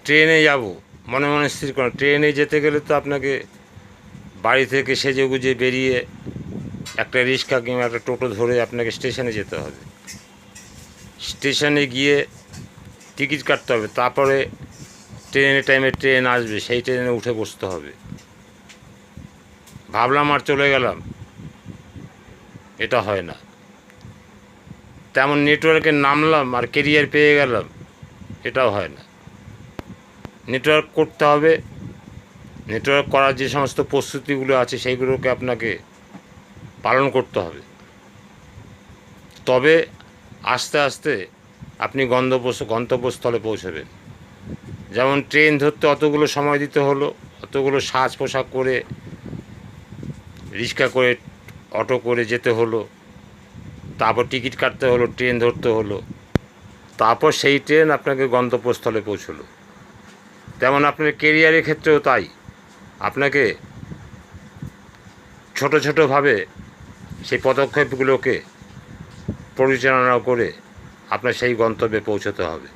ট্রেনে যাব, মনে মনে স্থির করেন ট্রেনে যেতে গেলে তো আপনাকে বাড়ি থেকে সেজেগুজে বেরিয়ে একটা রিক্সা কিংবা একটা টোটো ধরে আপনাকে স্টেশনে যেতে হবে। স্টেশনে গিয়ে টিকিট কাটতে হবে, তারপরে ট্রেনের টাইমে ট্রেন আসবে, সেই ট্রেনে উঠে বসতে হবে। ভাবলাম আর চলে গেলাম, এটা হয় না। তেমন নেটওয়ার্কে নামলাম আর কেরিয়ার পেয়ে গেলাম, এটাও হয় না। নেটওয়ার্ক করতে হবে। নেটওয়ার্ক করার যে সমস্ত প্রস্তুতিগুলো আছে সেইগুলোকে আপনাকে পালন করতে হবে। তবে আস্তে আস্তে আপনি গন্তব্যস্থলে পৌঁছবেন। যেমন ট্রেন ধরতে অতগুলো সময় দিতে হলো, অতগুলো সাজ পোশাক করে রিক্সা করে অটো করে যেতে হলো, তারপর টিকিট কাটতে হলো, ট্রেন ধরতে হলো, তারপর সেই ট্রেন আপনাকে গন্তব্যস্থলে পৌঁছলো। তেমন আপনার কেরিয়ারের ক্ষেত্রেও তাই। আপনাকে ছোট ছোটোভাবে সেই পদক্ষেপগুলোকে পরিচালনা করে আপনার সেই গন্তব্যে পৌঁছতে হবে।